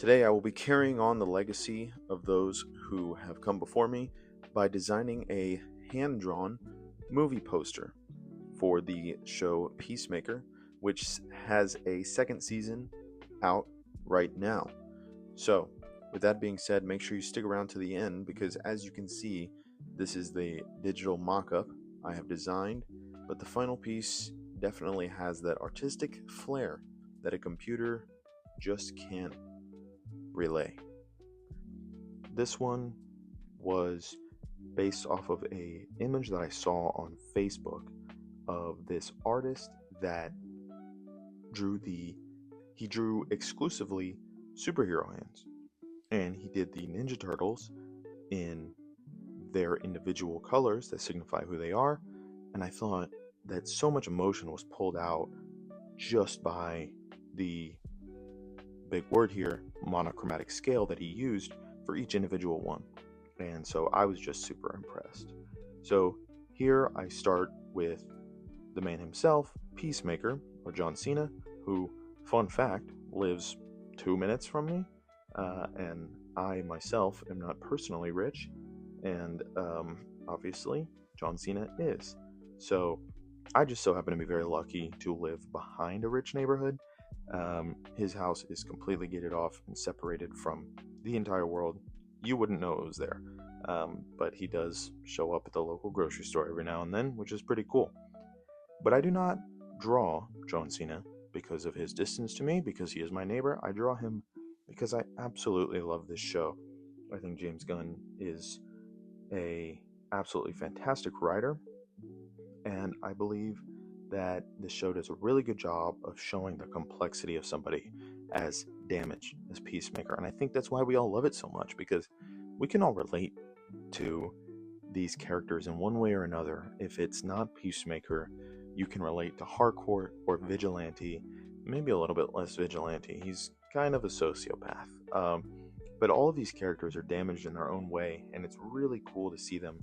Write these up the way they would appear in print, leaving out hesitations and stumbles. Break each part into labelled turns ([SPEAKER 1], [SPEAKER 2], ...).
[SPEAKER 1] Today I will be carrying on the legacy of those who have come before me by designing a hand-drawn movie poster for the show Peacemaker, which has a second season out right now. So, with that being said, make sure you stick around to the end because as you can see, this is the digital mock-up I have designed, but the final piece definitely has that artistic flair that a computer just can't relay. This one was based off of a image that I saw on Facebook of this artist that he drew exclusively superhero hands, and he did the Ninja Turtles in their individual colors that signify who they are, and I thought that so much emotion was pulled out just by the big word here, monochromatic scale that he used for each individual one. And so I was just super impressed. So here I start with the man himself, Peacemaker, or John Cena, who, fun fact, lives 2 minutes from me. And I myself am not personally rich. And obviously, John Cena is. So I just so happen to be very lucky to live behind a rich neighborhood. His house is completely gated off and separated from the entire world. You wouldn't know it was there, but he does show up at the local grocery store every now and then, which is pretty cool. But I do not draw John Cena because of his distance to me, because he is my neighbor. I draw him because I absolutely love this show. I think James Gunn is a absolutely fantastic writer, and I believe that the show does a really good job of showing the complexity of somebody as damaged as Peacemaker. And I think that's why we all love it so much, because we can all relate to these characters in one way or another. If it's not Peacemaker, you can relate to Harcourt or Vigilante, maybe a little bit less Vigilante. He's kind of a sociopath. But all of these characters are damaged in their own way, and it's really cool to see them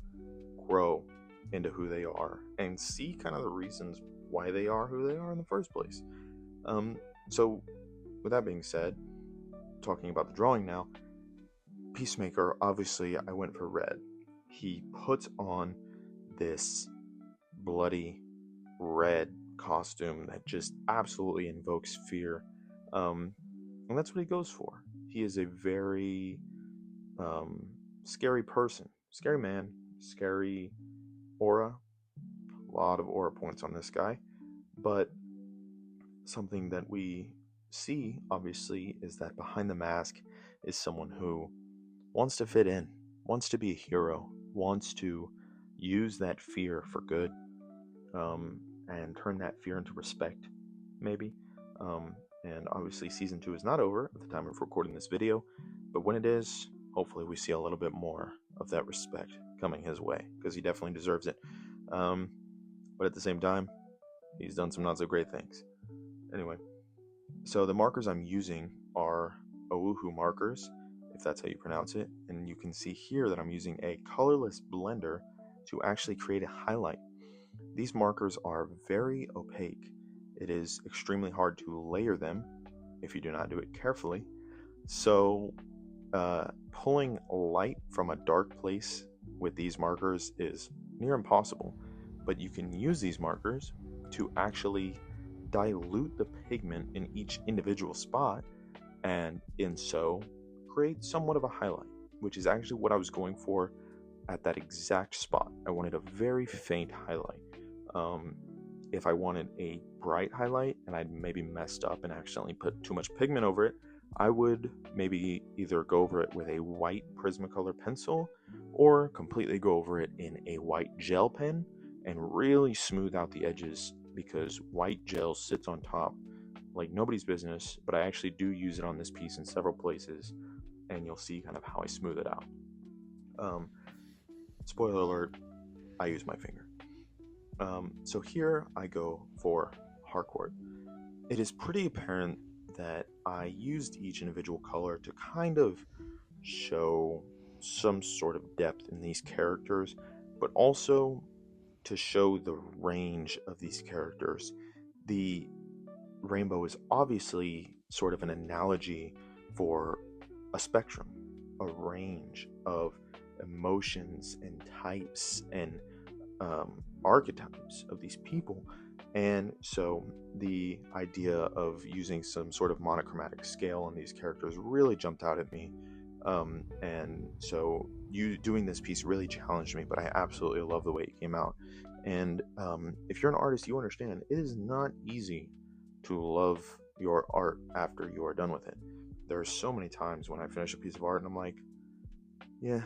[SPEAKER 1] grow into who they are and see kind of the reasons why they are who they are in the first place. So with that being said, talking about the drawing now, Peacemaker, obviously I went for red. He puts on this bloody red costume that just absolutely invokes fear, and that's what he goes for. He is a very scary person, scary man, scary aura. A lot of aura points on this guy, but something that we see obviously is that behind the mask is someone who wants to fit in, wants to be a hero, wants to use that fear for good, and turn that fear into respect, maybe. And obviously season 2 is not over at the time of recording this video, but when it is, hopefully we see a little bit more of that respect coming his way, because he definitely deserves it. But at the same time, he's done some not so great things. Anyway, so the markers I'm using are Oahu markers, if that's how you pronounce it, and you can see here that I'm using a colorless blender to actually create a highlight. These markers are very opaque. It is extremely hard to layer them if you do not do it carefully. So pulling light from a dark place with these markers is near impossible, but you can use these markers to actually dilute the pigment in each individual spot, and in so create somewhat of a highlight, which is actually what I was going for at that exact spot. I wanted a very faint highlight. If I wanted a bright highlight and I'd maybe messed up and accidentally put too much pigment over it, I would maybe either go over it with a white Prismacolor pencil or completely go over it in a white gel pen and really smooth out the edges, because white gel sits on top like nobody's business. But I actually do use it on this piece in several places, and you'll see kind of how I smooth it out. Spoiler alert, I use my finger. So here I go for Harcourt. It is pretty apparent that I used each individual color to kind of show some sort of depth in these characters, but also to show the range of these characters. The rainbow is obviously sort of an analogy for a spectrum, a range of emotions and types and archetypes of these people. And so the idea of using some sort of monochromatic scale on these characters really jumped out at me. And so you doing this piece really challenged me, but I absolutely love the way it came out. And if you're an artist, you understand it is not easy to love your art after you are done with it. There are so many times when I finish a piece of art and I'm like, yeah,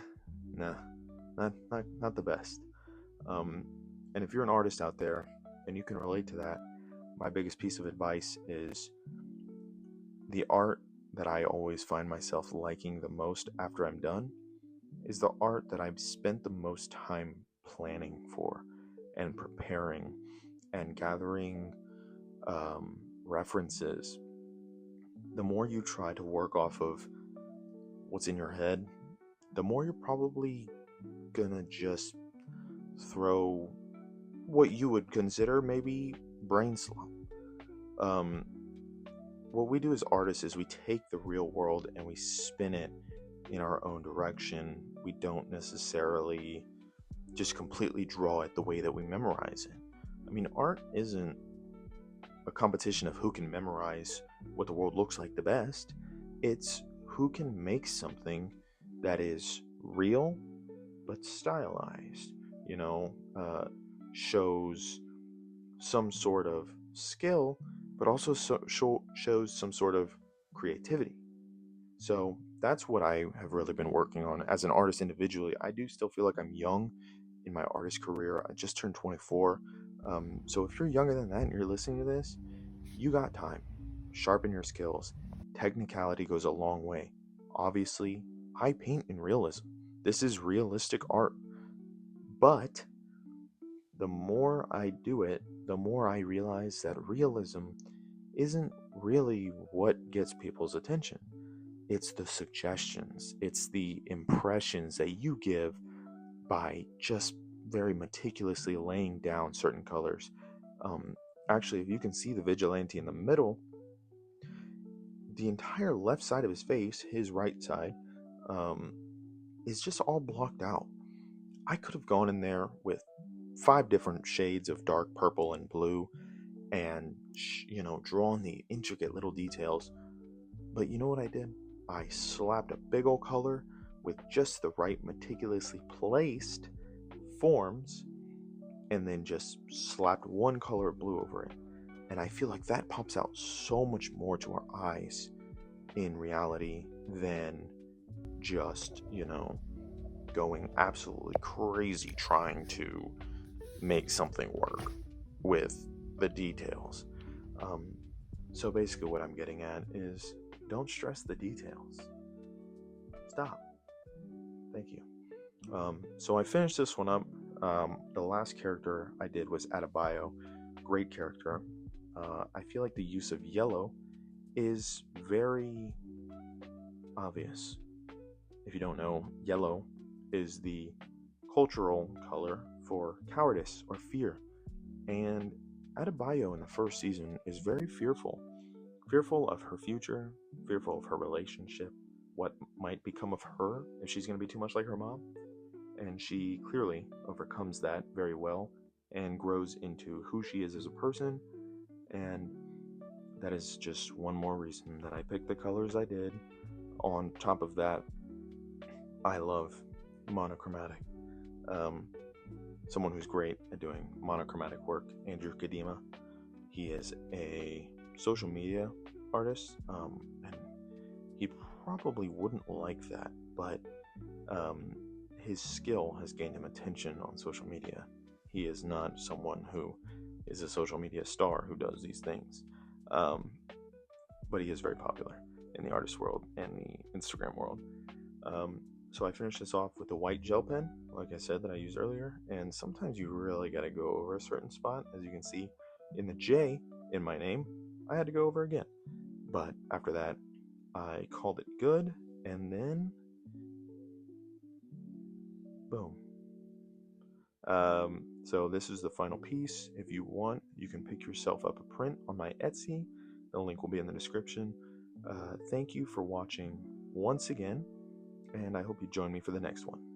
[SPEAKER 1] nah, not the best. And if you're an artist out there and you can relate to that, my biggest piece of advice is the art that I always find myself liking the most after I'm done is the art that I've spent the most time planning for and preparing and gathering references. The more you try to work off of what's in your head, the more you're probably gonna just throw what you would consider maybe brain slump. What we do as artists is we take the real world and we spin it in our own direction. We don't necessarily just completely draw it the way that we memorize it. I mean, art isn't a competition of who can memorize what the world looks like the best. It's who can make something that is real but stylized, shows some sort of skill, but also shows some sort of creativity. So that's what I have really been working on as an artist individually. I do still feel like I'm young in my artist career. I just turned 24. So if you're younger than that and you're listening to this, you got time. Sharpen your skills. Technicality goes a long way. Obviously, I paint in realism. This is realistic art. But the more I do it, the more I realize that realism isn't really what gets people's attention. It's the suggestions, it's the impressions that you give by just very meticulously laying down certain colors. Actually, if you can see the vigilante in the middle, the entire left side of his face, his right side, is just all blocked out. I could have gone in there with 5 different shades of dark purple and blue and, drawn the intricate little details. But you know what I did? I slapped a big old color with just the right meticulously placed forms and then just slapped one color of blue over it. And I feel like that pops out so much more to our eyes in reality than just, going absolutely crazy trying to make something work with the details. So basically what I'm getting at is don't stress the details. Stop. Thank you. So I finished this one up. The last character I did was Adebayo. Great character. I feel like the use of yellow is very obvious. If you don't know, yellow is the cultural color for cowardice or fear. And Adebayo in the first season is very fearful. Fearful of her future, fearful of her relationship, what might become of her if she's going to be too much like her mom. And she clearly overcomes that very well and grows into who she is as a person. And that is just one more reason that I picked the colors I did. On top of that, I love monochromatic. Someone who's great at doing monochromatic work, Andrew Kadima. He is a social media artist, and he probably wouldn't like that, but his skill has gained him attention on social media. He is not someone who is a social media star who does these things, but he is very popular in the artist world and the Instagram world. So I finished this off with the white gel pen, like I said, that I used earlier. And sometimes you really got to go over a certain spot. As you can see in the J in my name, I had to go over again. But after that, I called it good. And then, boom. So this is the final piece. If you want, you can pick yourself up a print on my Etsy. The link will be in the description. Thank you for watching once again, and I hope you join me for the next one.